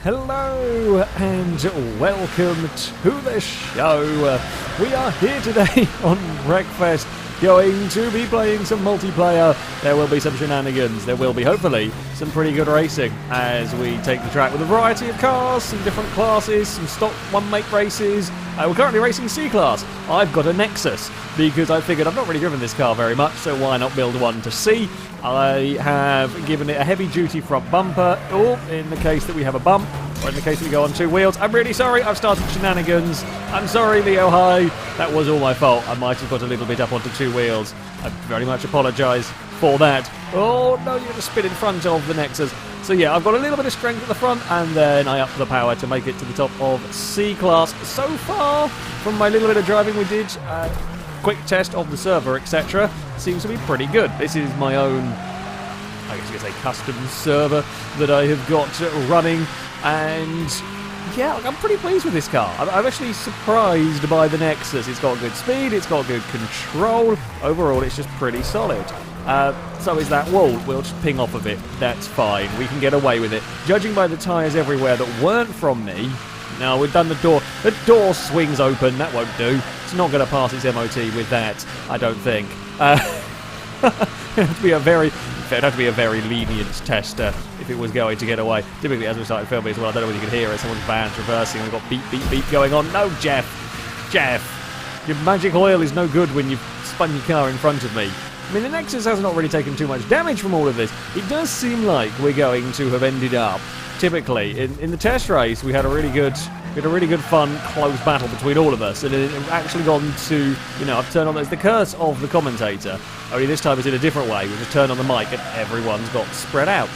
Hello and welcome to the show. We are here today on Wreckfest, going to be playing some multiplayer. There will be some shenanigans. There will be, hopefully, some pretty good racing as we take the track with a variety of cars, some different classes, some stock one-make races. We're currently racing C-Class. I've got a Nexus because I figured I've not really driven this car very much, so why not build one to C? I have given it a heavy-duty front bumper, or in the case that we have a bump, or in the case that we go on two wheels. I'm really sorry, I've started shenanigans. I'm sorry, Leo High. That was all my fault. I might have got a little bit up onto two wheels. I very much apologise for that. Oh, no, you're going to spin in front of the Nexus. So yeah, I've got a little bit of strength at the front, and then I up the power to make it to the top of C-Class. So far, from my little bit of driving we did, quick test of the server, etc., seems to be pretty good. This is my own, I guess you could say, custom server that I have got running, and yeah, I'm pretty pleased with this car. I'm actually surprised by the Nexus. It's got good speed, it's got good control. Overall, it's just pretty solid. So is that wall. We'll just ping off of it. That's fine. We can get away with it. Judging by the tyres everywhere that weren't from me. No, we've done the door. The door swings open. That won't do. It's not going to pass its MOT with that, I don't think. It'd have to be a very lenient tester if it was going to get away. Typically, as we started filming as well, I don't know whether you can hear it. Someone's van's reversing. We've got beep, beep, beep going on. No, Jeff. Your magic oil is no good when you've spun your car in front of me. I mean, the Nexus has not really taken too much damage from all of this. It does seem like we're going to have ended up, typically, in the test race, we had a really good, fun, close battle between all of us, and it actually gone to, I've turned on, there's the curse of the commentator, only this time it's in a different way. We just turn on the mic and everyone's got spread out.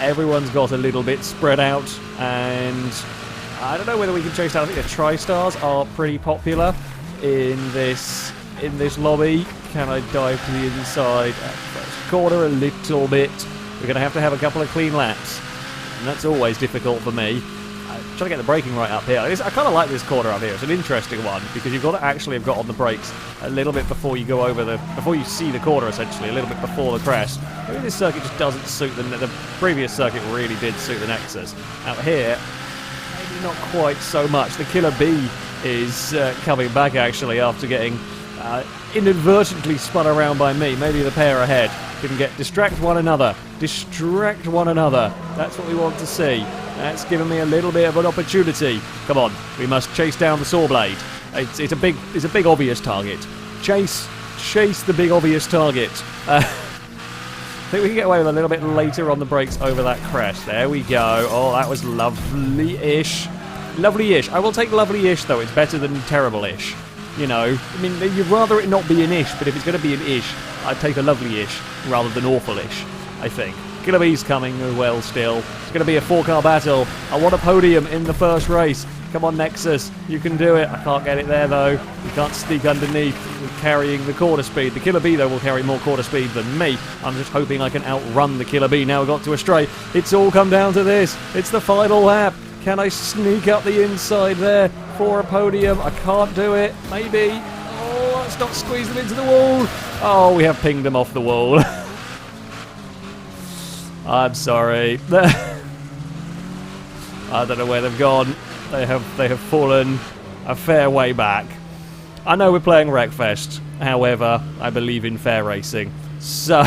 Everyone's got a little bit spread out, and I don't know whether we can chase down. I think the TriStars are pretty popular in this lobby. Can I dive to the inside at the first corner a little bit? We're going to have a couple of clean laps, and that's always difficult for me. Trying to get the braking right up here. I kind of like this corner up here. It's an interesting one because you've got to actually have got on the brakes a little bit before you go over before you see the corner, essentially, a little bit before the crest. Maybe this circuit just doesn't suit the previous circuit really did suit the Nexus. Out here, maybe not quite so much. The Killer Bee is coming back actually after getting inadvertently spun around by me. Maybe the pair ahead can distract one another. Distract one another. That's what we want to see. That's given me a little bit of an opportunity. Come on, we must chase down the saw blade. It's a big obvious target. Chase the big obvious target. I think we can get away with a little bit later on the brakes over that crest. There we go. Oh, that was lovely-ish. Lovely-ish. I will take lovely-ish though. It's better than terrible-ish. I mean, you'd rather it not be an ish, but if it's going to be an ish, I'd take a lovely-ish rather than awful-ish, I think. Killer Bee's coming as well still. It's going to be a four-car battle. I want a podium in the first race. Come on, Nexus. You can do it. I can't get it there, though. You can't sneak underneath with carrying the quarter speed. The Killer Bee, though, will carry more quarter speed than me. I'm just hoping I can outrun the Killer Bee. Now we've got to a straight. It's all come down to this. It's the final lap. Can I sneak up the inside there for a podium? I can't do it. Maybe. Oh, let's not squeeze them into the wall. Oh, we have pinged them off the wall. I'm sorry. I don't know where they've gone. They have fallen a fair way back. I know we're playing Wreckfest. However, I believe in fair racing. So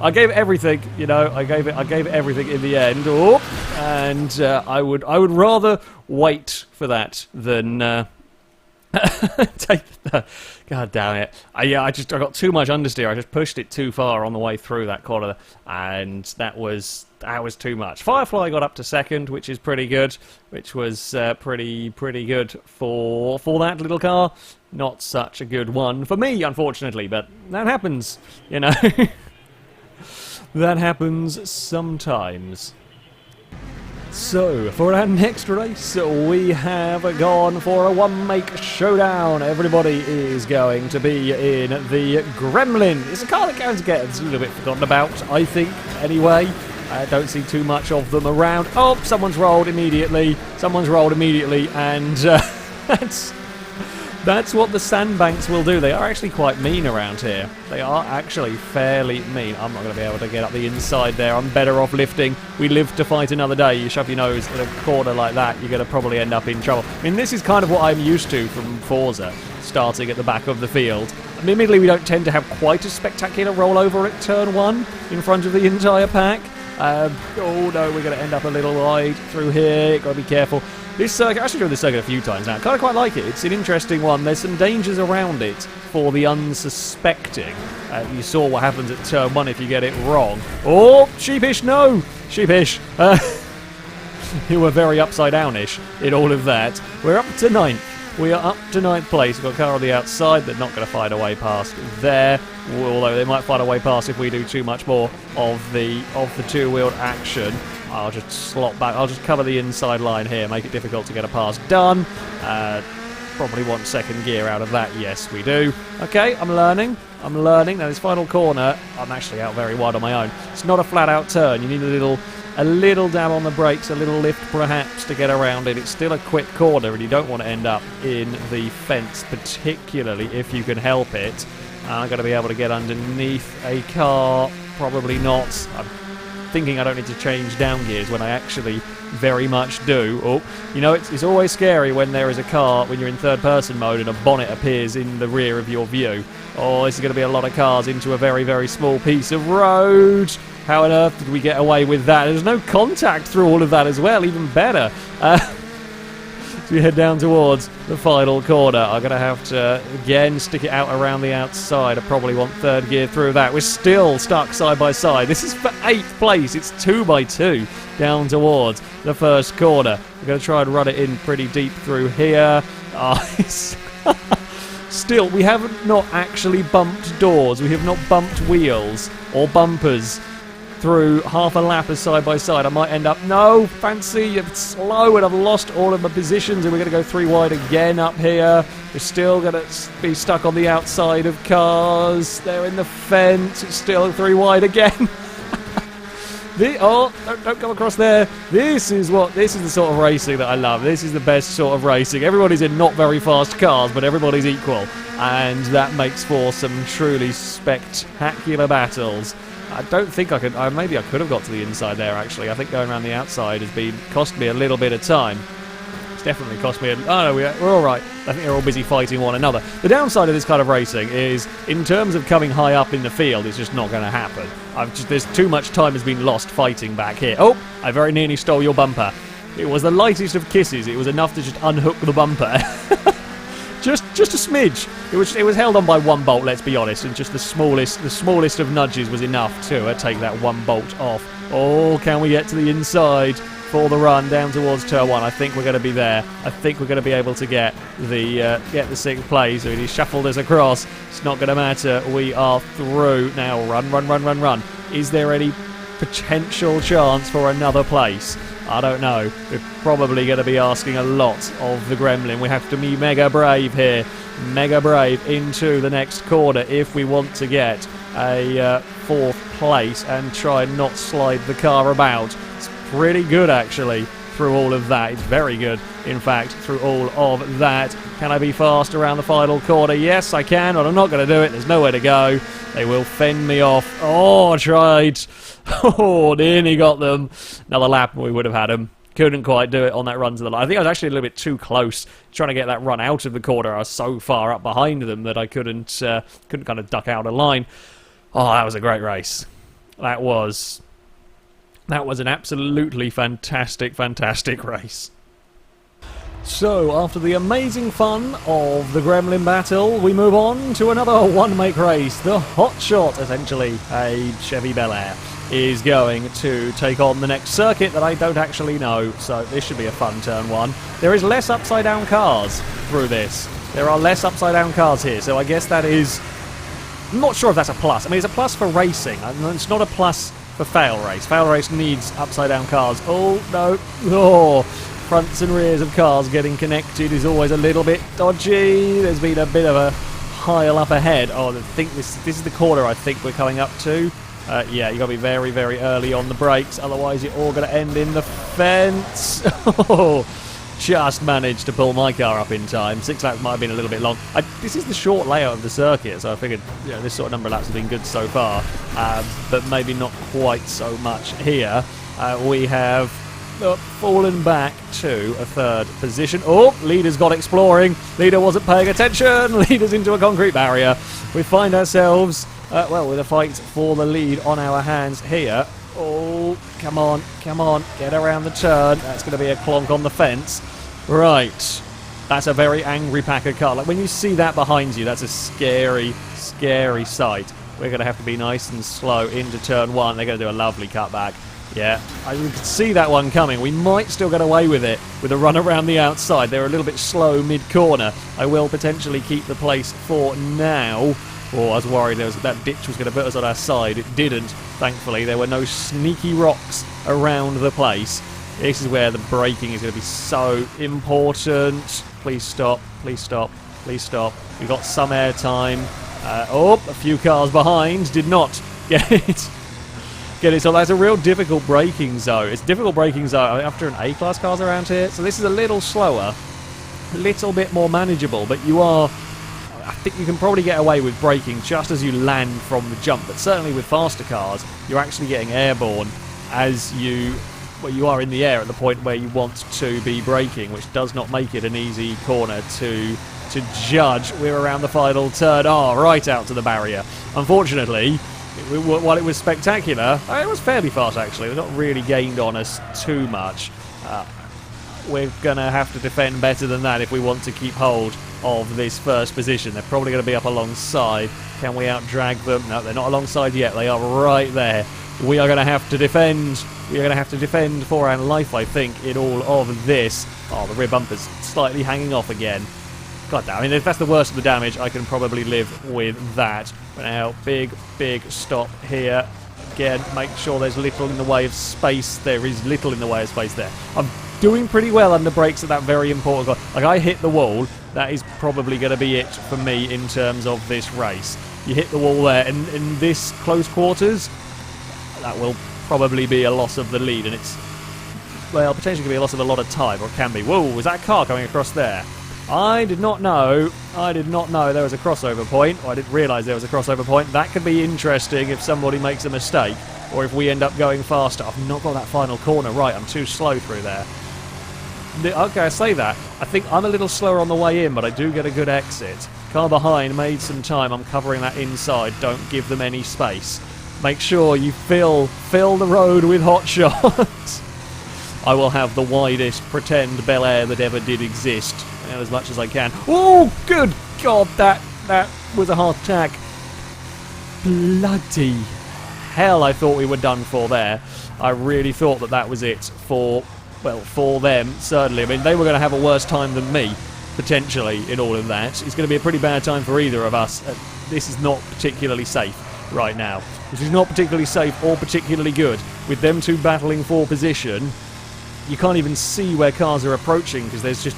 I gave it everything, I gave it everything in the end. Oh, and I would rather wait for that than take the... God damn it. I got too much understeer. I just pushed it too far on the way through that corner, and that was too much. Firefly got up to second, which is pretty good, which was pretty good for that little car. Not such a good one for me, unfortunately, but that happens, That happens sometimes. So, for our next race, we have gone for a one-make showdown. Everybody is going to be in the Gremlin. It's a car that going to get a little bit forgotten about, I think, anyway. I don't see too much of them around. Oh, someone's rolled immediately, and That's what the sandbanks will do. They are actually quite mean around here. They are actually fairly mean. I'm not going to be able to get up the inside there. I'm better off lifting. We live to fight another day. You shove your nose in a corner like that, you're going to probably end up in trouble. I mean, this is kind of what I'm used to from Forza, starting at the back of the field. I mean, admittedly, we don't tend to have quite a spectacular rollover at turn 1 in front of the entire pack. Oh no, we're going to end up a little wide through here. Got to be careful. This circuit, I actually driven this circuit a few times now. Kind of quite like it. It's an interesting one. There's some dangers around it for the unsuspecting. You saw what happens at turn 1 if you get it wrong. Oh, sheepish, no! Sheepish. You were very upside down-ish in all of that. We're up to 9th. We are up to 9th place. We've got a car on the outside. They're not going to find a way past there, although they might find a way past if we do too much more of the two-wheeled action. I'll just slot back. I'll just cover the inside line here, make it difficult to get a pass done. Probably want second gear out of that. Yes, we do. Okay, I'm learning. Now this final corner, I'm actually out very wide on my own. It's not a flat-out turn. You need a little dab on the brakes, a little lift perhaps to get around it. It's still a quick corner, and you don't want to end up in the fence, particularly if you can help it. I'm going to be able to get underneath a car. Probably not. I'm thinking I don't need to change down gears when I actually very much do. Oh, you know, it's always scary when there is a car, when you're in third-person mode and a bonnet appears in the rear of your view. Oh, this is going to be a lot of cars into a very, very small piece of road. How on earth did we get away with that? There's no contact through all of that as well, even better. So we head down towards the final corner. I'm going to have to, again, stick it out around the outside. I probably want third gear through that. We're still stuck side by side. This is for 8th place. It's 2 by 2 down towards the first corner. We're going to try and run it in pretty deep through here. Still, we haven't not actually bumped doors. We have not bumped wheels or bumpers through half a lap as side by side. I might end up, no, fancy, it's slow, and I've lost all of my positions, and we're going to go 3 wide again up here. We're still going to be stuck on the outside of cars. They're in the fence. It's still 3 wide again. Don't come across there. This is the sort of racing that I love. This is the best sort of racing. Everybody's in not very fast cars, but everybody's equal, and that makes for some truly spectacular battles. I don't think I could. Maybe I could have got to the inside there, actually. I think going around the outside has cost me a little bit of time. It's definitely cost me. Oh no, we're all right. I think they're all busy fighting one another. The downside of this kind of racing is, in terms of coming high up in the field, it's just not going to happen. There's too much time has been lost fighting back here. Oh, I very nearly stole your bumper. It was the lightest of kisses. It was enough to just unhook the bumper. Just a smidge. It was held on by 1 bolt, let's be honest, and just the smallest of nudges was enough to take that 1 bolt off. Oh, can we get to the inside for the run down towards turn 1? I think we're going to be there. I think we're going to be able to get the 6th place. So he's shuffled us across. It's not going to matter. We are through now. Run. Is there any potential chance for another place? I don't know. We're probably going to be asking a lot of the Gremlin. We have to be mega brave here. Mega brave into the next corner if we want to get a 4th place and try and not slide the car about. It's pretty good, actually, through all of that. It's very good, in fact, through all of that. Can I be fast around the final corner? Yes, I can, but I'm not going to do it. There's nowhere to go. They will fend me off. Oh, I tried. Oh, nearly got them. Another lap and we would have had them. Couldn't quite do it on that run to the line. I think I was actually a little bit too close trying to get that run out of the corner. I was so far up behind them that I couldn't kind of duck out of line. Oh, that was a great race. That was an absolutely fantastic race. So, after the amazing fun of the Gremlin battle, we move on to another one-make race. The Hot Shot, essentially, a Chevy Bel Air, is going to take on the next circuit that I don't actually know, so this should be a fun turn 1. There is less upside-down cars through this. There are less upside-down cars here, so I guess that is... I'm not sure if that's a plus. I mean, it's a plus for racing, and it's not a plus for FailRace. FailRace needs upside-down cars. Oh, no. Oh... Fronts and rears of cars getting connected is always a little bit dodgy. There's been a bit of a pile up ahead. Oh, I think this is the corner I think we're coming up to. Yeah, you've got to be very, very early on the brakes, otherwise you're all going to end in the fence. Oh, just managed to pull my car up in time. 6 laps might have been a little bit long. This is the short layout of the circuit, so I figured this sort of number of laps have been good so far, but maybe not quite so much here. We have fallen back to a 3rd position. Oh, leader's got exploring. Leader wasn't paying attention. Leader's into a concrete barrier. We find ourselves, with a fight for the lead on our hands here. Oh, come on, get around the turn. That's going to be a clonk on the fence. Right, that's a very angry pack of car. Like, when you see that behind you, that's a scary, scary sight. We're going to have to be nice and slow into turn 1. They're going to do a lovely cutback. Yeah, we could see that one coming. We might still get away with it with a run around the outside. They're a little bit slow mid-corner. I will potentially keep the place for now. Oh, I was worried that ditch was going to put us on our side. It didn't, thankfully. There were no sneaky rocks around the place. This is where the braking is going to be so important. Please stop, please stop, please stop. We got some air time. A few cars behind did not get it. So that's a real difficult braking zone. It's difficult braking zone after an A-class car's around here. So this is a little slower, a little bit more manageable, but I think you can probably get away with braking just as you land from the jump. But certainly with faster cars, you're actually getting airborne as you are in the air at the point where you want to be braking, which does not make it an easy corner to judge. We're around the final turn. Right out to the barrier. Unfortunately, while it was spectacular, it was fairly fast actually. It not really gained on us too much. We're going to have to defend better than that if we want to keep hold of this 1st position. They're probably going to be up alongside. Can we out-drag them? No, they're not alongside yet. They are right there. We are going to have to defend. We are going to have to defend for our life, I think, in all of this. The rear bumper's slightly hanging off again. God damn, if that's the worst of the damage, I can probably live with that. But now, big stop here. Again, make sure there's little in the way of space. There is little in the way of space there. I'm doing pretty well under brakes at that very important goal. Like, I hit the wall. That is probably going to be it for me in terms of this race. You hit the wall there, and in this close quarters, that will probably be a loss of the lead, and it's, potentially going to be a loss of a lot of time, or it can be. Whoa, was that car coming across there? I did not know there was a crossover point, or I didn't realise there was a crossover point. That could be interesting if somebody makes a mistake, or if we end up going faster. I've not got that final corner right, I'm too slow through there. Okay, I say that. I think I'm a little slower on the way in, but I do get a good exit. Car behind made some time. I'm covering that inside. Don't give them any space. Make sure you fill the road with hot shots. I will have the widest pretend Bel Air that ever did exist, as much as I can. Oh, good God, that was a heart attack. Bloody hell, I thought we were done for there. I really thought that was it for them, certainly. I mean, they were going to have a worse time than me, potentially, in all of that. It's going to be a pretty bad time for either of us. This is not particularly safe right now. This is not particularly safe or particularly good. With them two battling for position, you can't even see where cars are approaching because there's just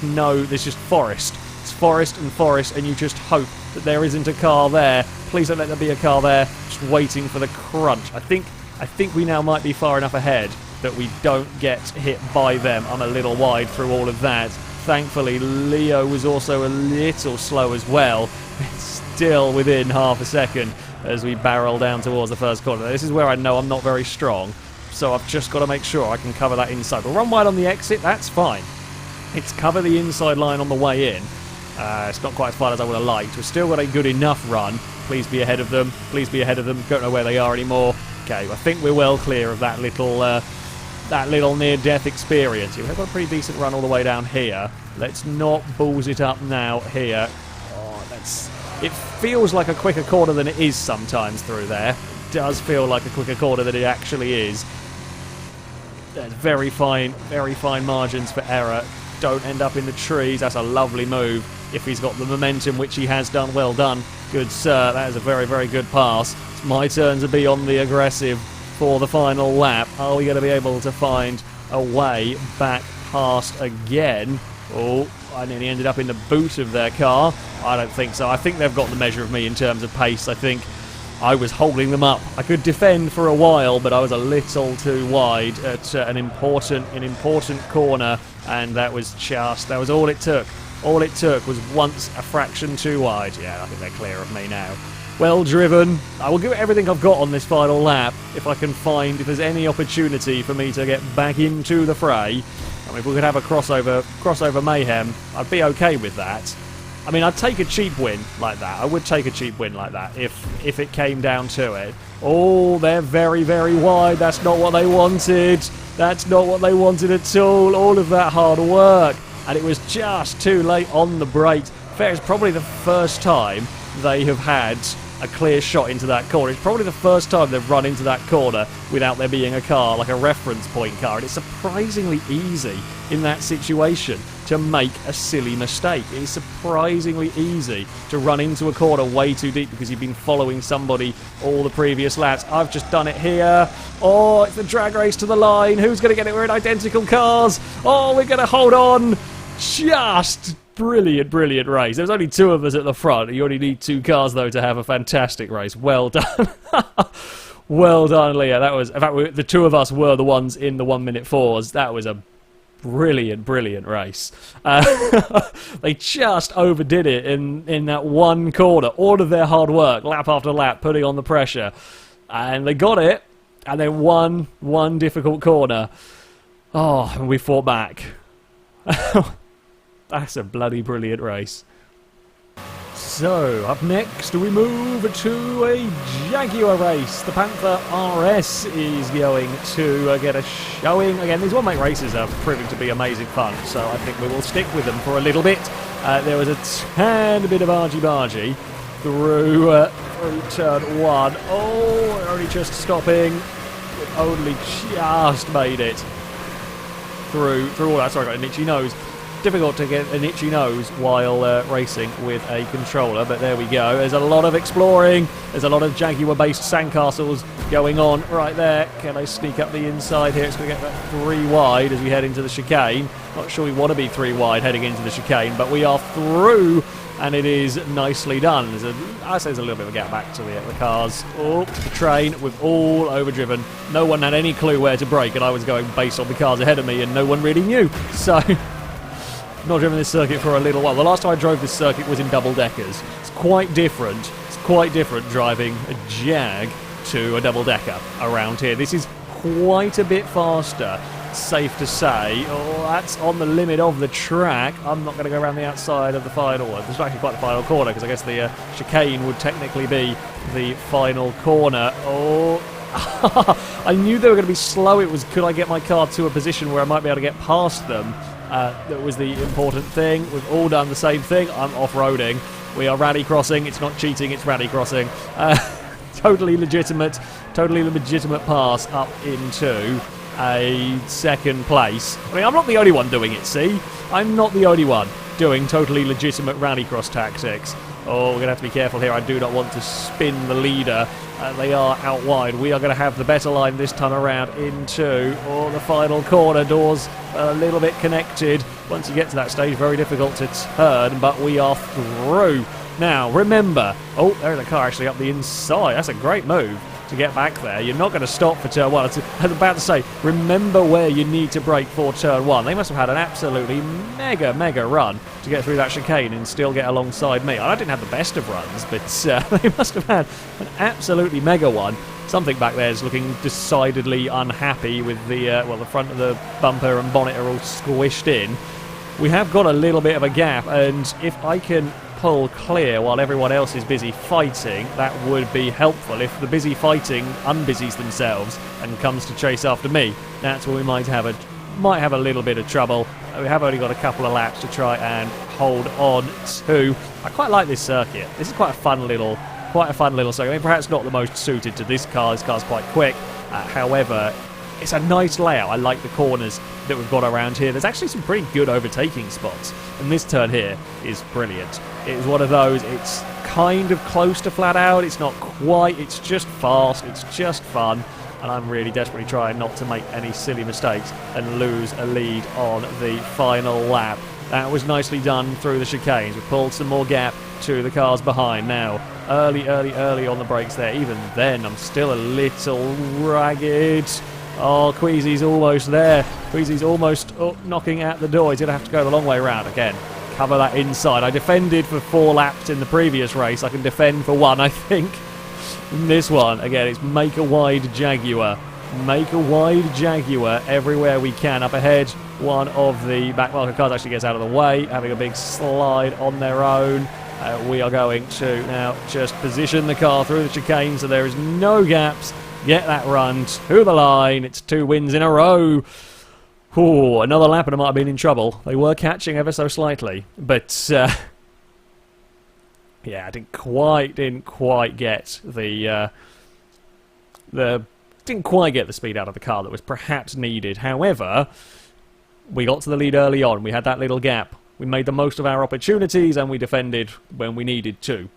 forest. It's forest and forest, and you just hope that there isn't a car there. Please don't let there be a car there. Just waiting for the crunch. I think we now might be far enough ahead that we don't get hit by them. I'm a little wide through all of that. Thankfully, Leo was also a little slow as well. It's still within half a second as we barrel down towards the first corner. This is where I know I'm not very strong, so I've just got to make sure I can cover that inside. We'll run wide on the exit, that's fine. It's cover the inside line on the way in. It's not quite as far as I would have liked. We've still got a good enough run. Please be ahead of them. Please be ahead of them. Don't know where they are anymore. Okay, I think we're well clear of that little near-death experience. We've got a pretty decent run all the way down here. Let's not balls it up now here. It feels like a quicker corner than it is sometimes through there. It does feel like a quicker corner than it actually is. There's very fine margins for error. Don't end up in the trees. That's a lovely move. If he's got the momentum, which he has done, well done. Good sir, that is a very, very good pass. It's my turn to be on the aggressive for the final lap. Are we going to be able to find a way back past again? Oh, I nearly ended up in the boot of their car. I don't think so. I think they've got the measure of me in terms of pace. I think I was holding them up. I could defend for a while, but I was a little too wide at an important corner and that was all it took. All it took was once a fraction too wide. Yeah, I think they're clear of me now. Well driven. I will give it everything I've got on this final lap if if there's any opportunity for me to get back into the fray. I mean, if we could have a crossover mayhem, I'd be okay with that. I mean, I'd take a cheap win like that. I would take a cheap win like that if it came down to it. Oh, they're very, very wide. That's not what they wanted. That's not what they wanted at all. All of that hard work. And it was just too late on the brakes. Fair, it's probably the first time they have had a clear shot into that corner. It's probably the first time they've run into that corner without there being a car, like a reference point car. And it's surprisingly easy in that situation to make a silly mistake. It is surprisingly easy to run into a corner way too deep because you've been following somebody all the previous laps. I've just done it here. Oh, it's the drag race to the line. Who's going to get it? We're in identical cars. Oh, we're going to hold on. Just brilliant, brilliant race. There's only two of us at the front. You only need two cars, though, to have a fantastic race. Well done. Well done, Leah. That was, in fact, the two of us were the ones in the 1 minute fours. That was a brilliant, brilliant race. They just overdid it in that one corner. All of their hard work, lap after lap, putting on the pressure. And they got it, and then one difficult corner. Oh, and we fought back. That's a bloody brilliant race. So, up next we move to a Jaguar race. The Panther RS is going to get a showing. Again, these one-make races are proving to be amazing fun, so I think we will stick with them for a little bit. There was a tad bit of argy-bargy through turn one. Oh, we're only just stopping. We've only just made it through all that. Sorry, I got an itchy nose. Difficult to get an itchy nose while racing with a controller, but there we go. There's a lot of exploring. There's a lot of Jaguar-based sandcastles going on right there. Can I sneak up the inside here? It's going to get that 3 wide as we head into the chicane. Not sure we want to be 3 wide heading into the chicane, but we are through, and it is nicely done. I say there's a little bit of a gap back to the cars. Oh, the train. We've all overdriven. No one had any clue where to brake, and I was going based on the cars ahead of me, and no one really knew. So not driven this circuit for a little while. The last time I drove this circuit was in double-deckers. It's quite different. It's quite different driving a Jag to a double-decker around here. This is quite a bit faster, safe to say. Oh, that's on the limit of the track. I'm not going to go around the outside of the final one. This is actually quite the final corner, because I guess the chicane would technically be the final corner. Oh, I knew they were going to be slow. It was, could I get my car to a position where I might be able to get past them? That was the important thing. We've all done the same thing. I'm off-roading. We are rally crossing. It's not cheating, it's rally crossing. Totally legitimate pass up into a second place. I mean, I'm not the only one doing it, see? I'm not the only one doing totally legitimate rallycross tactics. Oh, we're going to have to be careful here. I do not want to spin the leader. They are out wide. We are going to have the better line this time around into the final corner. Doors a little bit connected. Once you get to that stage, very difficult to turn, but we are through. Now, remember, oh, there's a car actually up the inside. That's a great move to get back there. You're not going to stop for turn one. I was about to say, remember where you need to brake for turn one. They must have had an absolutely mega run to get through that chicane and still get alongside me. I didn't have the best of runs, but they must have had an absolutely mega one. Something back there is looking decidedly unhappy with the the front of the bumper and bonnet are all squished in. We have got a little bit of a gap, and if I can pull clear while everyone else is busy fighting, that would be helpful. If the busy fighting unbusies themselves and comes to chase after me, that's where we might have a little bit of trouble. We have only got a couple of laps to try and hold on to. I quite like this circuit. This is quite a fun little circuit. I mean, perhaps not the most suited to this car. This car's quite quick. However, it's a nice layout. I like the corners that we've got around here. There's actually some pretty good overtaking spots, and this turn here is brilliant. It's one of those, it's kind of close to flat out. It's not quite, it's just fast, it's just fun, and I'm really desperately trying not to make any silly mistakes and lose a lead on the final lap. That was nicely done through the chicanes. We pulled some more gap to the cars behind. Now, early on the brakes there. Even then, I'm still a little ragged. Oh, Queasy's almost there. Queasy's almost knocking at the door. He's going to have to go the long way around again. Cover that inside. I defended for 4 laps in the previous race. I can defend for 1, I think. In this one, again, it's make a wide Jaguar. Make a wide Jaguar everywhere we can. Up ahead, one of the backmarker cars actually gets out of the way, having a big slide on their own. We are going to now just position the car through the chicane so there is no gaps. Get that run to the line. It's 2 wins in a row. Ooh, another lap and I might have been in trouble. They were catching ever so slightly. But, yeah, I didn't quite get didn't quite get the speed out of the car that was perhaps needed. However, we got to the lead early on. We had that little gap. We made the most of our opportunities and we defended when we needed to.